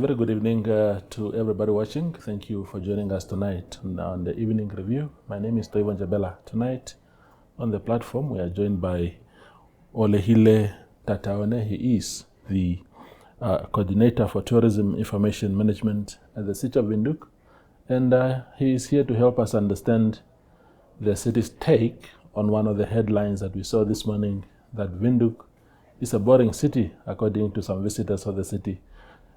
very good evening to everybody watching. Thank you for joining us tonight on the Evening Review. My name is Toivon Jabela. Tonight on the platform, we are joined by Olehile Thataone. He is the Coordinator for Tourism Information Management at the City of Windhoek. And he is here to help us understand the city's take on one of the headlines that we saw this morning, that Windhoek is a boring city, according to some visitors of the city.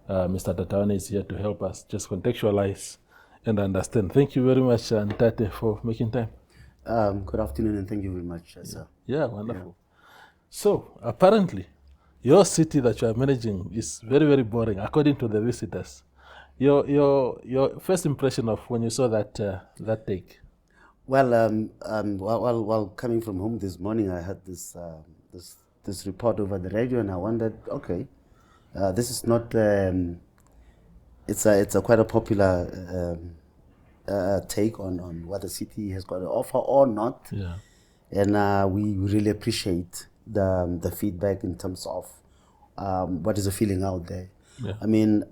Mr. Thataone is here to help us just contextualize and understand. Thank you very much, Ntate, for making time. Good afternoon, and thank you very much, sir. Yeah, wonderful. So, apparently, your city that you are managing is very, very boring, according to the visitors. Your first impression of when you saw that take? Well, while coming from home this morning, I heard this report over the radio, and I wondered, okay, this is not. It's a quite a popular take on what the city has got to offer or not. Yeah. And we really appreciate the feedback in terms of what is the feeling out there. Yeah. I mean,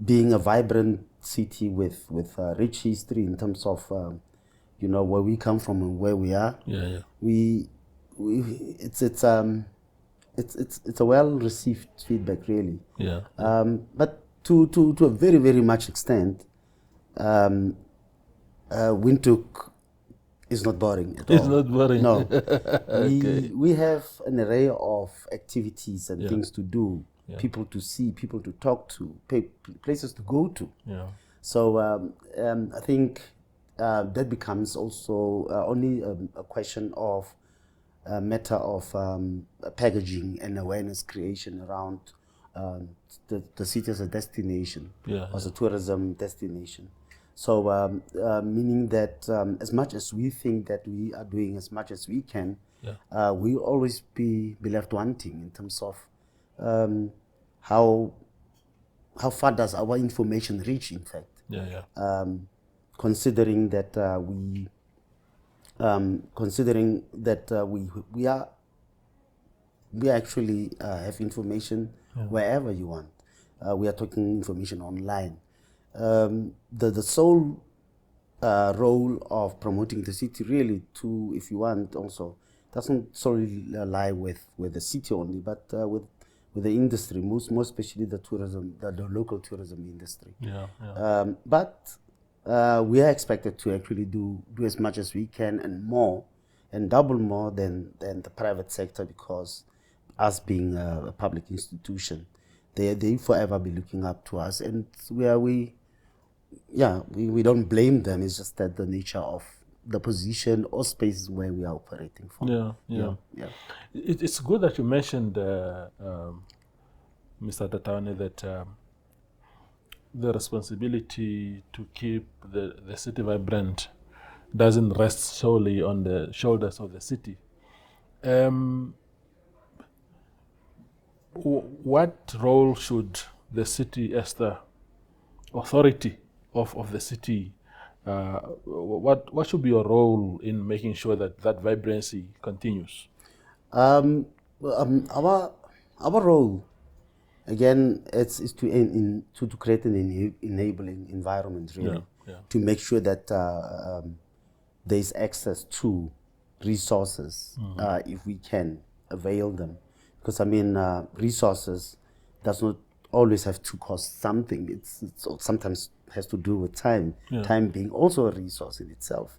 being a vibrant city with rich history in terms of where we come from and where we are. Yeah. It's a well received feedback, really. Yeah. But to a very, very much extent, Windhoek is not boring at all. It's not boring. No. Okay. We have an array of activities and Yeah. things to do, Yeah. people to see, people to talk to, places to go to. Yeah. So I think that becomes also only a question of a matter of packaging and awareness creation around the city as a destination, as a tourism destination. So meaning that as much as we think that we are doing as much as we can, we'll always be left wanting in terms of how far does our information reach, in fact. Considering that we actually have information wherever you want. We are talking information online. The sole role of promoting the city, really, if you want, also doesn't solely lie with the city only, but with the industry, most especially the tourism, the local tourism industry. But we are expected to actually do as much as we can and more, and double more than the private sector, because us being a public institution, they forever be looking up to us, and we don't blame them. It's just that the nature of the position or spaces where we are operating from. It's good that you mentioned, Mr. Thataone, that the responsibility to keep the city vibrant doesn't rest solely on the shoulders of the city. What role should the city, as the authority of the city, what should be your role in making sure that vibrancy continues? Our role, again, is to create an enabling environment, really, to make sure that there is access to resources, if we can avail them. Because resources does not always have to cost something. It's sometimes has to do with time. Time being also a resource in itself.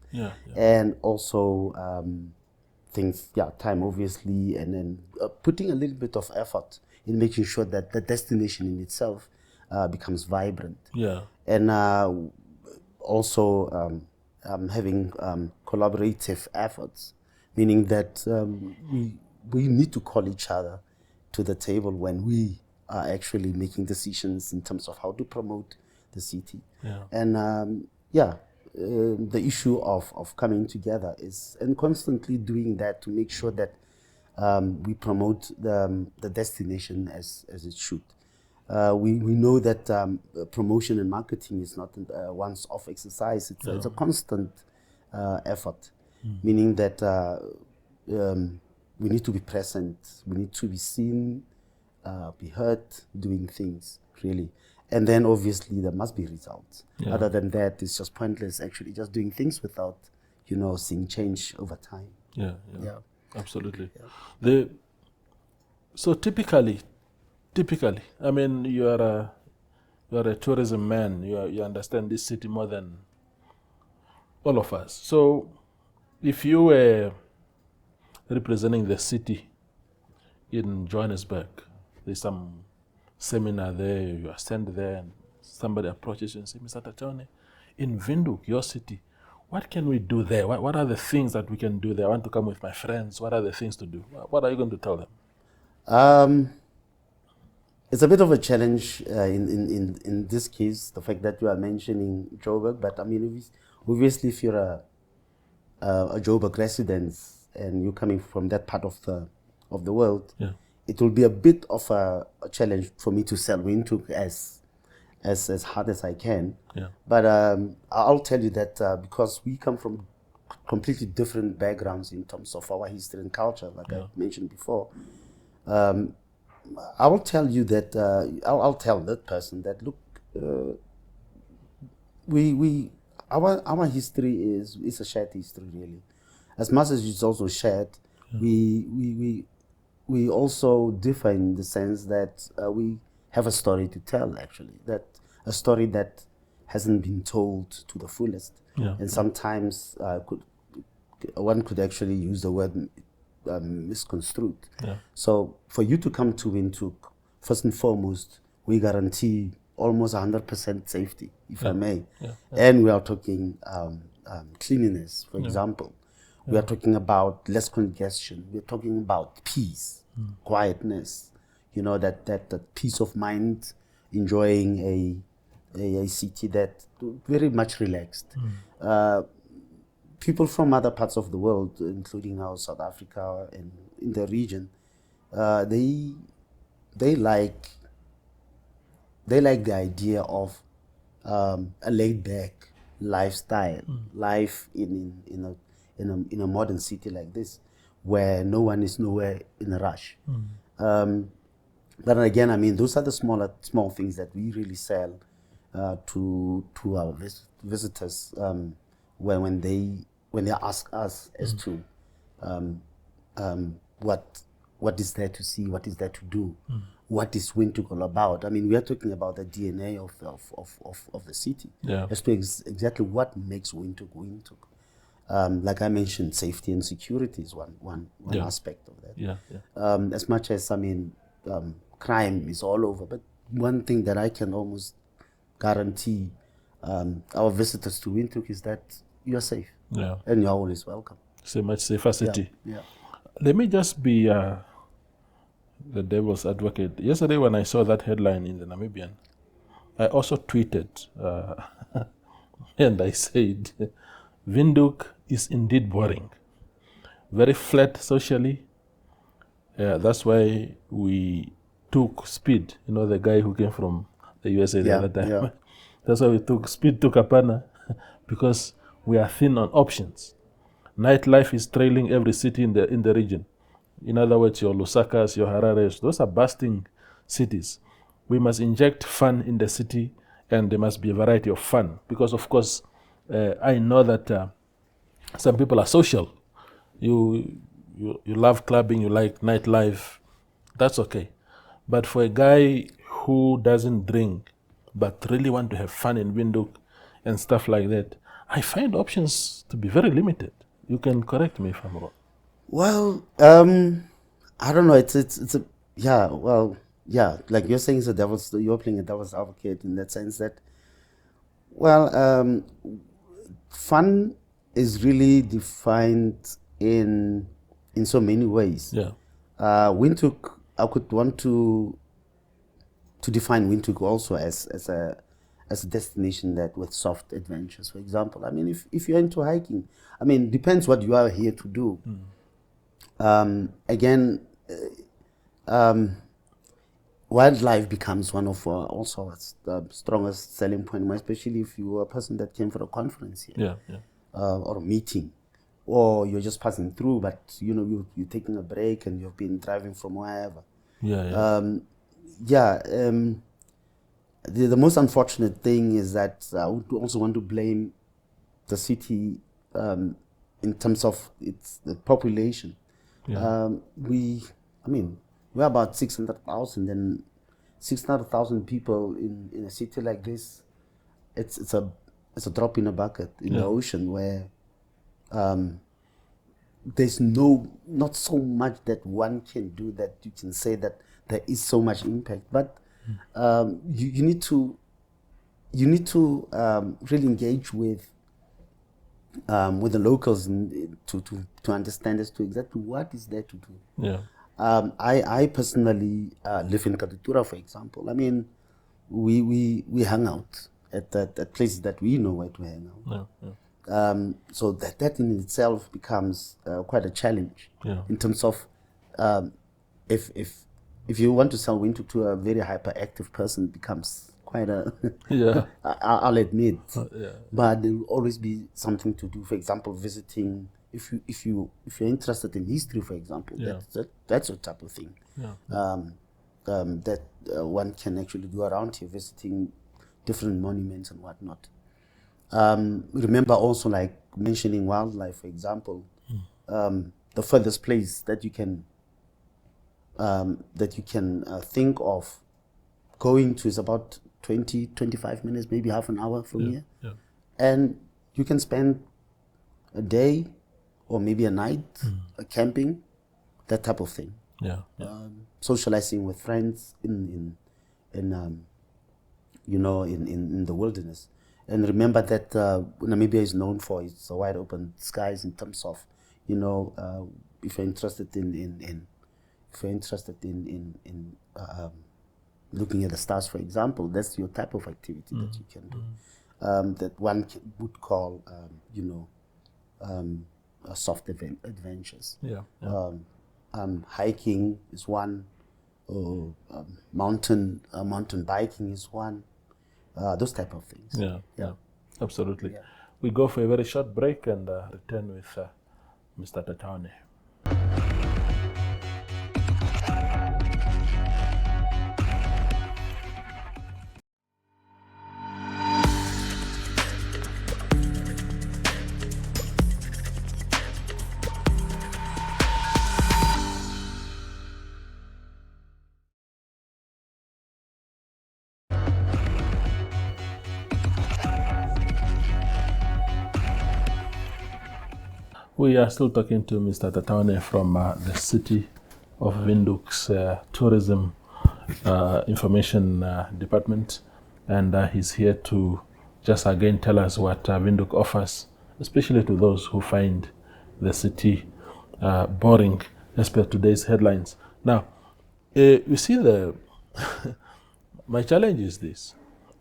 And also time, obviously, and then putting a little bit of effort in making sure that the destination in itself becomes vibrant. And also having collaborative efforts, meaning that we need to call each other to the table when we are actually making decisions in terms of how to promote the city. And the issue of coming together and constantly doing that to make sure that we promote the destination as it should. We know that promotion and marketing is not a once-off exercise. It's a constant effort, meaning that we need to be present, we need to be seen, be heard, doing things, really. And then obviously there must be results. Yeah. Other than that, it's just pointless actually just doing things without, seeing change over time. Yeah. Yeah. Absolutely. Yeah. So typically, I mean, you are a tourism man. You understand this city more than all of us. So if you were representing the city in Johannesburg, there's some seminar there, you are sent there, and somebody approaches you and says, Mr. Thataone, in Windhoek, your city, what can we do there? What are the things that we can do there? I want to come with my friends. What are the things to do? What are you going to tell them? It's a bit of a challenge in this case, the fact that you are mentioning Joburg, but I mean, obviously if you're a Joburg resident and you're coming from that part of the world, Yeah. it will be a bit of a challenge for me to sell Windhoek as hard as I can. Yeah. But I'll tell you that because we come from completely different backgrounds in terms of our history and culture, like I mentioned before, I will tell you that I'll tell that person that look, our history is a shared history really, as much as it's also shared. We also differ in the sense that we have a story to tell, actually, that a story that hasn't been told to the fullest. Yeah. And sometimes one could actually use the word misconstrued. Yeah. So for you to come to Windhoek, first and foremost, we guarantee almost 100% safety, if I may. Yeah. And we are talking cleanliness, for example. We are talking about less congestion. We're talking about peace, quietness, that peace of mind, enjoying a city that very much relaxed. People from other parts of the world, including now South Africa and in the region, they like the idea of a laid back lifestyle, life in a modern city like this, where no one is nowhere in a rush. But again, I mean, those are the small things that we really sell to our visitors when they ask us as to what is there to see, what is there to do, what is Windhoek all about. I mean, we are talking about the DNA of the city, as to exactly what makes Windhoek Windhoek. Like I mentioned, safety and security is one aspect of that. As much as, I mean, crime is all over, but one thing that I can almost guarantee our visitors to Windhoek is that you're safe. And you're always welcome. It's a much safer city. Yeah. Let me just be the devil's advocate. Yesterday when I saw that headline in the Namibian, I also tweeted and I said, Windhoek is indeed boring. Very flat socially. That's why we took Speed, the guy who came from the USA the other time. Yeah. That's why we took Speed to Kapana, because we are thin on options. Nightlife is trailing every city in the region. In other words, your Lusakas, your Harares, those are bustling cities. We must inject fun in the city, and there must be a variety of fun. Because, of course, I know that some people are social. You love clubbing, you like nightlife. That's okay. But for a guy who doesn't drink, but really want to have fun in Windhoek and stuff like that, I find options to be very limited. You can correct me if I'm wrong. Well, I don't know. It's like you're saying, you're playing a devil's advocate in that sense that, fun is really defined in so many ways. Windhoek, I could want to define Windhoek also as a destination that with soft adventures. For example, I mean, if you're into hiking, I mean, depends what you are here to do. Again, wildlife becomes one of also the strongest selling point, especially if you are a person that came for a conference here, or a meeting, or you're just passing through, but you're taking a break and you've been driving from wherever. the most unfortunate thing is that I would also want to blame the city in terms of the population. Yeah. We're about 600,000, and 600,000 people in a city like this, it's a drop in a bucket in the ocean, where there's not so much that one can do that you can say that there is so much impact. But you need to really engage with the locals to understand as to exactly what is there to do. Yeah. I personally live in Katutura, for example. I mean, we hang out at places that we know where to hang out. Yeah. So that in itself becomes quite a challenge in terms of if you want to sell Windhoek to a very hyperactive person, it becomes quite a I'll admit. But there will always be something to do. For example, visiting. If you're interested in history, for example, that's a type of thing that one can actually do around here, visiting different monuments and whatnot. Remember also, like mentioning wildlife, for example, the furthest place that you can think of going to is about 20-25 minutes, maybe half an hour from here. And you can spend a day or maybe a night camping, that type of thing. Socializing with friends in the wilderness. And remember that Namibia is known for its wide open skies in terms of, if you're interested in looking at the stars, for example, that's your type of activity that you can do. That one would call, soft adventures. Hiking is one, or mountain biking is one. Those type of things. Yeah, absolutely. We go for a very short break and return with Mr. Thataone. We are still talking to Mr. Thataone from the City of Windhoek's Tourism Information Department, and he's here to just again tell us what Windhoek offers, especially to those who find the city boring as per today's headlines. Now, you see, my challenge is this.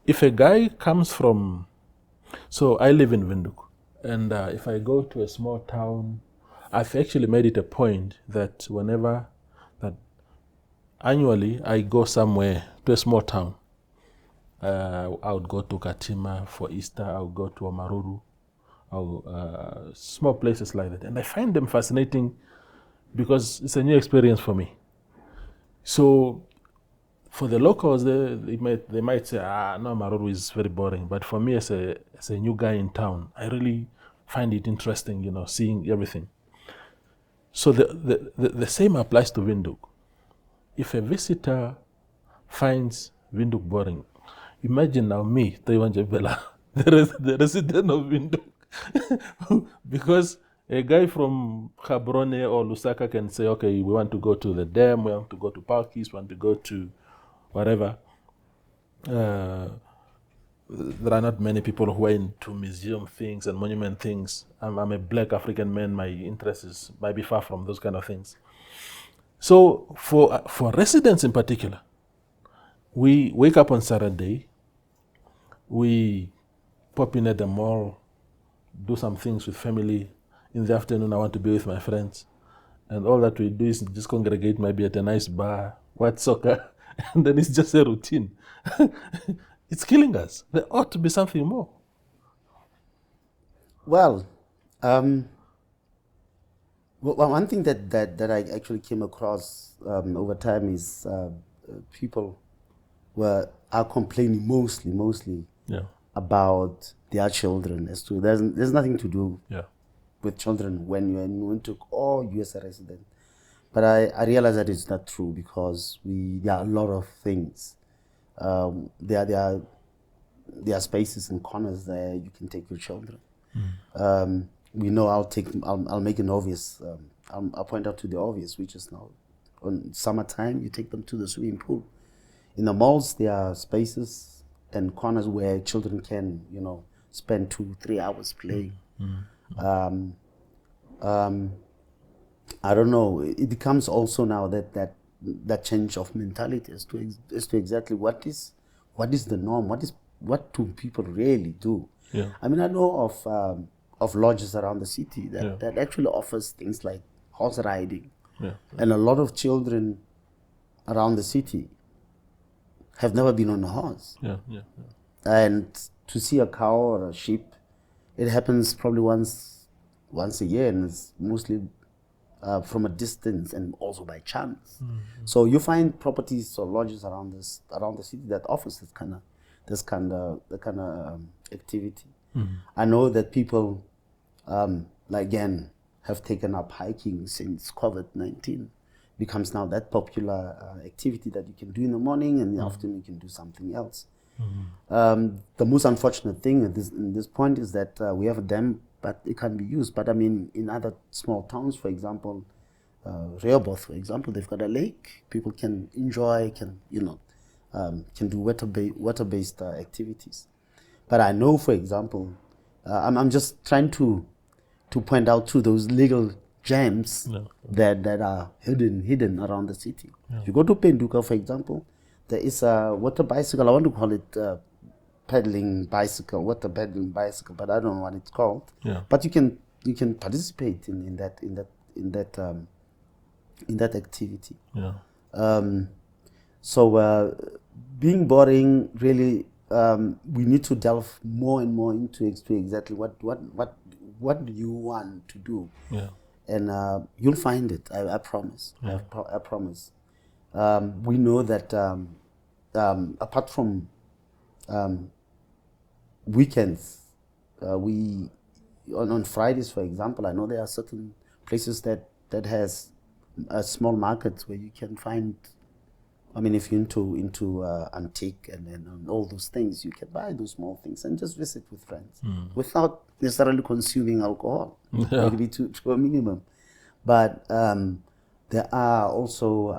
If a guy comes from, so I live in Windhoek, and if I go to a small town, I've actually made it a point that annually I go somewhere to a small town. I would go to Katima for Easter, I would go to Omaruru, small places like that. And I find them fascinating because it's a new experience for me. So for the locals, they might say, no, Omaruru is very boring. But for me as a new guy in town, I really find it interesting, seeing everything. So the same applies to Windhoek. If a visitor finds Windhoek boring, imagine now me, Taiwan Jebela, the resident of Windhoek. Because a guy from Gaborone or Lusaka can say, okay, we want to go to the dam, we want to go to Parkies, we want to go to whatever. There are not many people who are into museum things and monument things. I'm a black African man, my interest might be far from those kind of things. So for residents in particular, we wake up on Saturday, we pop in at the mall, do some things with family. In the afternoon, I want to be with my friends. And all that we do is just congregate maybe at a nice bar, watch soccer, and then it's just a routine. It's killing us. There ought to be something more. Well, one thing that I actually came across over time is people were are complaining mostly Yeah. about their children. As to there's nothing to do Yeah. with children when you're in Windhoek or you're a resident. But I realize that it's not true, because there are a lot of things. There are spaces and corners there you can take your children. We know I'll make an obvious. I'll point out to the obvious, which is now on summertime you take them to the swimming pool. In the malls there are spaces and corners where children can spend 2-3 hours playing. I don't know. It becomes also now that change of mentality as to exactly what is the norm. What do people really do? Yeah. I mean, I know of lodges around the city that actually offers things like horse riding, and a lot of children around the city have never been on a horse. And to see a cow or a sheep, it happens probably once a year, and it's mostly from a distance and also by chance. So you find properties or lodges around the city that offers this kind of activity. I know that people again have taken up hiking since COVID-19. Becomes now that popular activity that you can do in the morning, and in the afternoon you can do something else. The most unfortunate thing at this point is that we have a dam, but it can be used. But I mean, in other small towns, for example, Rehoboth, for example, they've got a lake. People can enjoy, can do water-based activities. But I know, for example, I'm just trying to point out to those legal gems that are hidden around the city. If you go to Windhoek, for example, there is a water bicycle. I want to call it water pedaling bicycle, but I don't know what it's called. But you can participate in that activity. So being boring, really, we need to delve more and more into exactly what do you want to do. And you'll find it. I promise. I promise. We know that apart from weekends, we on Fridays, for example, I know there are certain places that has small markets where you can find. I mean, if you're into antique and all those things, you can buy those small things and just visit with friends without necessarily consuming alcohol, maybe to a minimum. But there are also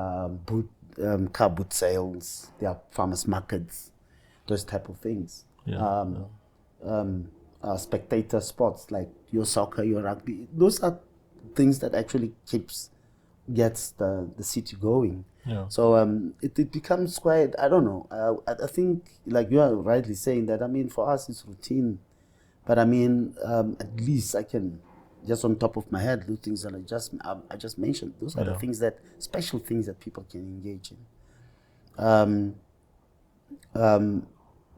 car boot sales. There are farmers markets, those type of things. Spectator sports like your soccer, your rugby. Those are things that actually gets the city going. So it becomes quite, I don't know. I think, like you are rightly saying that, I mean, for us it's routine. But I mean, at least I can, just on top of my head, those things that I just mentioned, those are the things special things that people can engage in.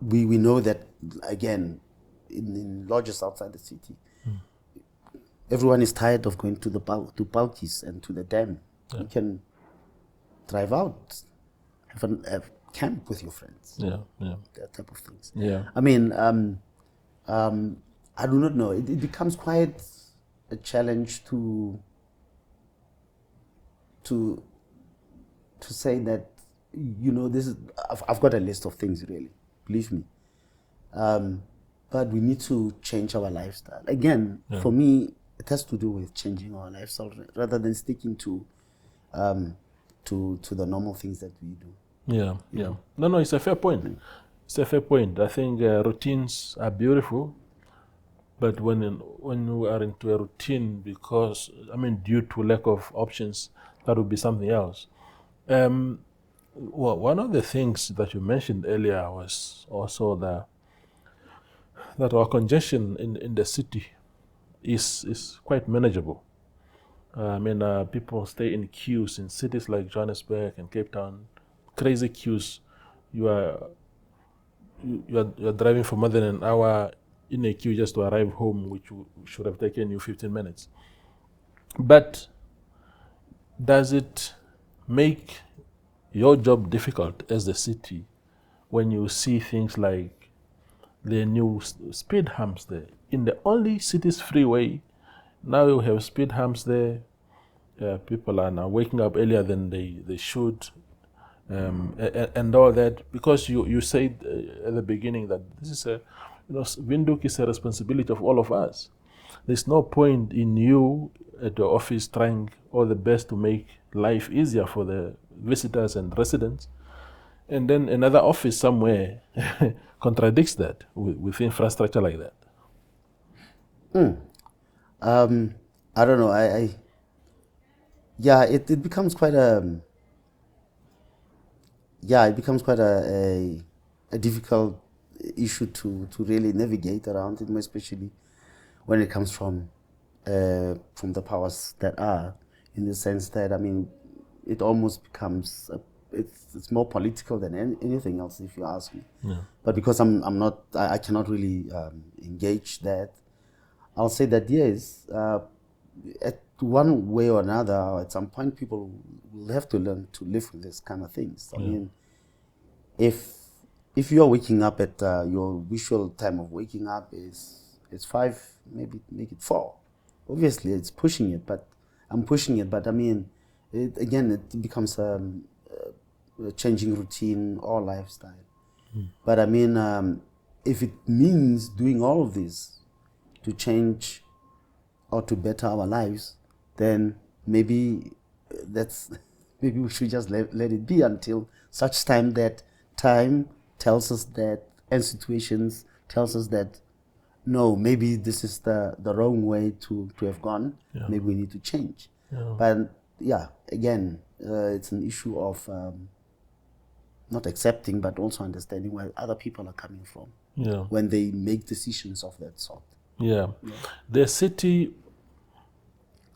We know that, again, in lodges outside the city, everyone is tired of going to Palkies and to the dam. You can drive out, have a camp with your friends. That type of things. I mean, I do not know. It becomes quite a challenge to say that, this is. I've got a list of things, really. Believe me. But we need to change our lifestyle. Again, for me, it has to do with changing our lifestyle rather than sticking to the normal things that we do. No, it's a fair point. It's a fair point. I think routines are beautiful, but when you are into a routine, because due to lack of options, that would be something else. Well, one of the things that you mentioned earlier was also that our congestion in the city is quite manageable. People stay in queues in cities like Johannesburg and Cape Town, crazy queues. You are driving for more than an hour in a queue just to arrive home, which should have taken you 15 minutes. But does it make your job difficult as the city when you see things like the new speed humps there. In the only city's freeway, now you have speed humps there. People are now waking up earlier than they should, and all that, because you said at the beginning that this is Windhoek is a responsibility of all of us. There's no point in you at the office trying all the best to make life easier for the visitors and residents, and then another office somewhere contradicts that with infrastructure like that. I don't know. It becomes quite a difficult issue to really navigate around it, more especially when it comes from the powers that are, in the sense that, I mean, it almost becomes it's more political than anything else, if you ask me. Yeah. But because I cannot really engage that, I'll say that yes, at one way or another, at some point, people will have to learn to live with this kind of things. I mean, if you are waking up at your usual time of waking up is 5, maybe make it 4. Obviously, it's pushing it, but I'm pushing it. But I mean, it becomes a changing routine or lifestyle. But I mean, if it means doing all of this to change or to better our lives, then maybe we should just let it be until such time that time tells us that, and situations tells us that, no, maybe this is the wrong way to have gone. Yeah. Maybe we need to change. Yeah. But yeah, again, it's an issue of not accepting, but also understanding where other people are coming from when they make decisions of that sort. Yeah. The city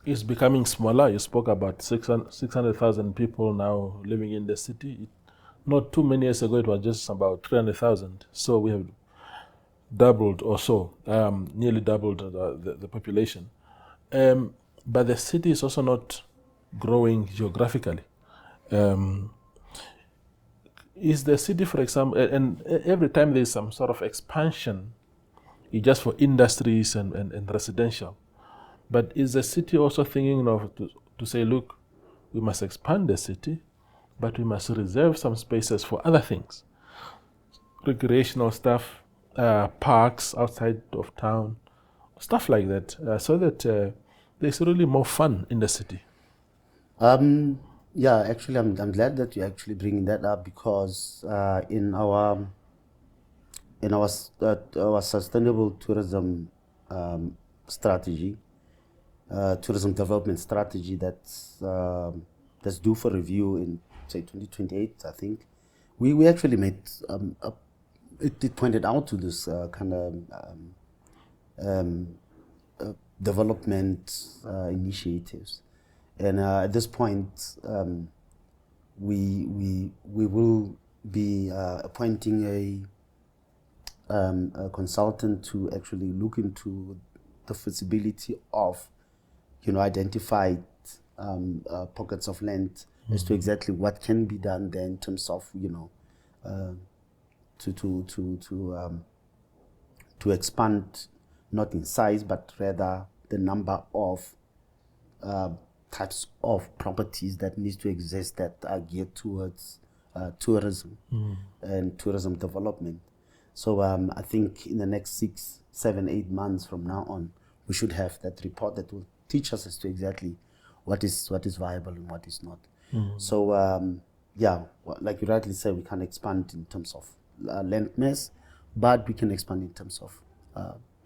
is becoming smaller. You spoke about 600,000 people now living in the city. Not too many years ago, it was just about 300,000. So we have doubled or so, nearly doubled the population. But the city is also not growing geographically. Is the city, for example, and every time there's some sort of expansion, it's just for industries and residential. But is the city also thinking of to say, look, we must expand the city, but we must reserve some spaces for other things, recreational stuff, parks outside of town, stuff like that, so that there's really more fun in the city. Yeah, actually, I'm glad that you're actually bringing that up, because in our sustainable tourism strategy, tourism development strategy that's due for review in, say, 2028, I think, we actually made it pointed out to this kind of development initiatives, and at this point, we will be appointing a consultant to actually look into the feasibility of, identified pockets of land as to exactly what can be done there in terms of, to expand, not in size, but rather the number of types of properties that needs to exist that are geared towards tourism and tourism development. So I think in the next 6, 7, 8 months from now on, we should have that report that will teach us as to exactly what is viable and what is not. So like you rightly said, we can expand in terms of land mass, but we can expand in terms of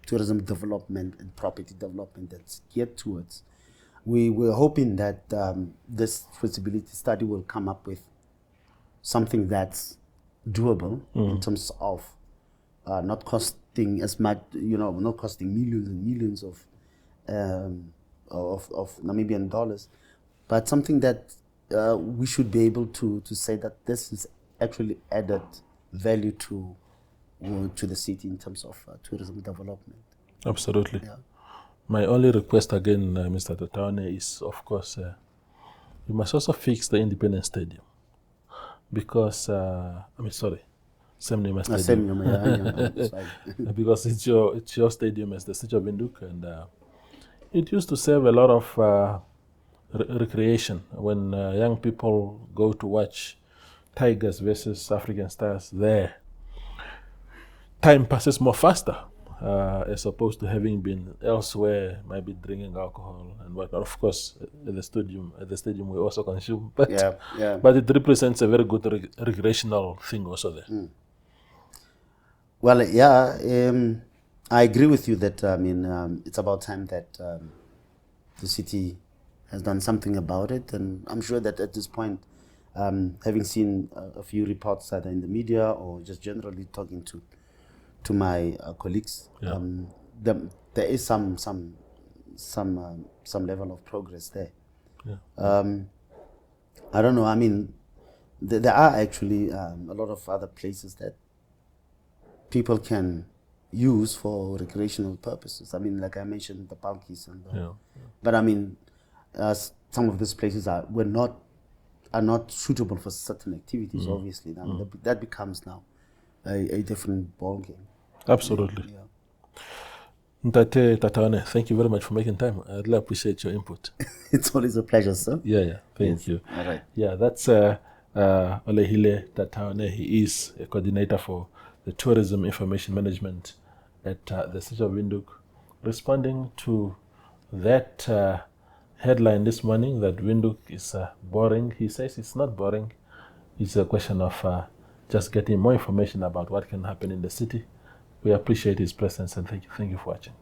tourism development and property development that's geared towards. We're hoping that this feasibility study will come up with something that's doable in terms of not costing as much, not costing millions and millions of Namibian dollars, but something that we should be able to say that this is actually added value to the city in terms of tourism development. Absolutely. Yeah. My only request again, Mr. Thataone, is, of course, you must also fix the Independence Stadium, because Same name as stadium. Same name, yeah. That's right. Because it's your stadium as the City of Windhoek, and it used to serve a lot of recreation when young people go to watch Tigers versus African Stars there. Time passes more faster as opposed to having been elsewhere, maybe drinking alcohol and whatnot. Of course, at the stadium we also consume, but Yeah. but it represents a very good recreational thing also there. Well, yeah, I agree with you that it's about time that the city has done something about it, and I'm sure that at this point, having seen a few reports either in the media or just generally talking to my colleagues, there is some level of progress there. I don't know. I mean, there are actually a lot of other places that people can use for recreational purposes. I mean, like I mentioned, the parkies and but I mean, some of these places are not suitable for certain activities. Obviously, now that becomes now a different ball game. Absolutely. Ntate Thataone, thank you very much for making time. I really appreciate your input. It's always a pleasure, sir. Yeah. Thank you. All right. Yeah, that's Olehile Thataone. He is a coordinator for the Tourism Information Management at the City of Windhoek, responding to that headline this morning that Windhoek is boring. He says it's not boring. It's a question of just getting more information about what can happen in the city. We appreciate his presence and thank you for watching.